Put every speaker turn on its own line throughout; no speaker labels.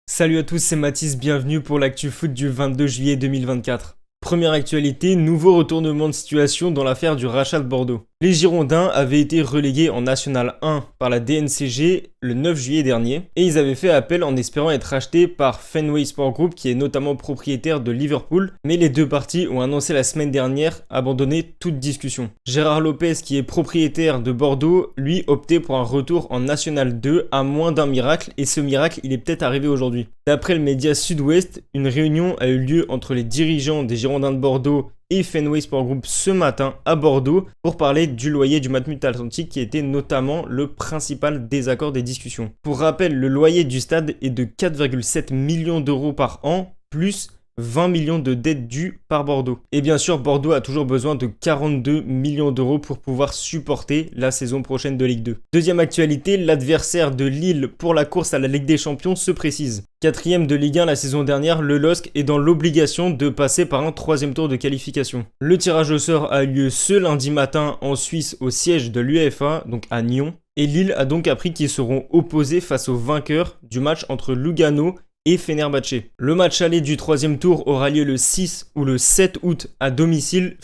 Salut à tous, c'est Mathis, bienvenue pour l'actu foot du 22 juillet 2024. Première actualité, nouveau retournement de situation dans l'affaire du rachat de Bordeaux. Les Girondins avaient été relégués en National 1 par la DNCG le 9 juillet dernier et ils avaient fait appel en espérant être rachetés par Fenway Sport Group qui est notamment propriétaire de Liverpool, mais les deux parties ont annoncé la semaine dernière abandonner toute discussion. Gérard Lopez, qui est propriétaire de Bordeaux, lui optait pour un retour en National 2 à moins d'un miracle, et ce miracle il est peut-être arrivé aujourd'hui. D'après le média Sud-Ouest, une réunion a eu lieu entre les dirigeants des Girondins de Bordeaux et Fenway Sport Group ce matin à Bordeaux pour parler du loyer du Matmut Atlantique qui était notamment le principal désaccord des discussions. Pour rappel, le loyer du stade est de 4,7 millions d'euros par an plus 20 millions de dettes dues par Bordeaux. Et bien sûr, Bordeaux a toujours besoin de 42 millions d'euros pour pouvoir supporter la saison prochaine de Ligue 2. Deuxième actualité, l'adversaire de Lille pour la course à la Ligue des Champions se précise. Quatrième de Ligue 1 la saison dernière, le LOSC est dans l'obligation de passer par un troisième tour de qualification. Le tirage au sort a eu lieu ce lundi matin en Suisse au siège de l'UEFA, donc à Nyon. Et Lille a donc appris qu'ils seront opposés face au vainqueur du match entre Lugano et Fenerbahçe. Le match aller du troisième tour aura lieu le 6 ou le 7 août à domicile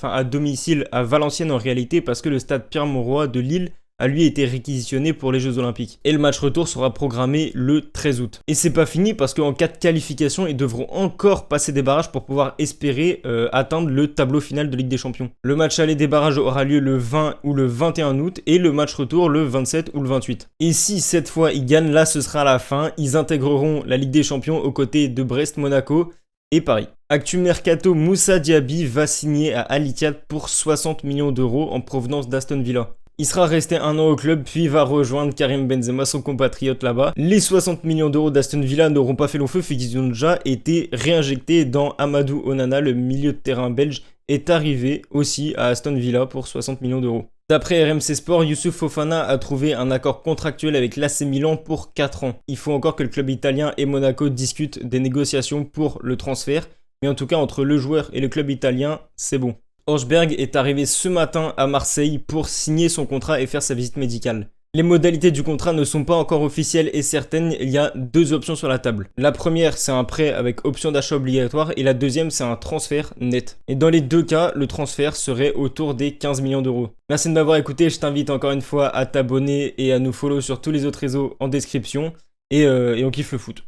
à Valenciennes en réalité, parce que le stade Pierre-Mauroy de Lille a lui été réquisitionné pour les Jeux Olympiques. Et le match retour sera programmé le 13 août. Et c'est pas fini parce qu'en cas de qualification, ils devront encore passer des barrages pour pouvoir espérer atteindre le tableau final de Ligue des Champions. Le match aller des barrages aura lieu le 20 ou le 21 août et le match retour le 27 ou le 28. Et si cette fois ils gagnent, là ce sera à la fin. Ils intégreront la Ligue des Champions aux côtés de Brest, Monaco et Paris. Actu Mercato, Moussa Diaby va signer à Al Ittihad pour 60 millions d'euros en provenance d'Aston Villa. Il sera resté un an au club, puis va rejoindre Karim Benzema, son compatriote là-bas. Les 60 millions d'euros d'Aston Villa n'auront pas fait long feu, vu qu'ils ont déjà été réinjectés dans Amadou Onana, le milieu de terrain belge, est arrivé aussi à Aston Villa pour 60 millions d'euros. D'après RMC Sport, Youssouf Fofana a trouvé un accord contractuel avec l'AC Milan pour 4 ans. Il faut encore que le club italien et Monaco discutent des négociations pour le transfert, mais en tout cas entre le joueur et le club italien, c'est bon. Horsberg est arrivé ce matin à Marseille pour signer son contrat et faire sa visite médicale. Les modalités du contrat ne sont pas encore officielles et certaines, il y a deux options sur la table. La première, c'est un prêt avec option d'achat obligatoire et la deuxième, c'est un transfert net. Et dans les deux cas, le transfert serait autour des 15 millions d'euros. Merci de m'avoir écouté, je t'invite encore une fois à t'abonner et à nous follow sur tous les autres réseaux en description et on kiffe le foot.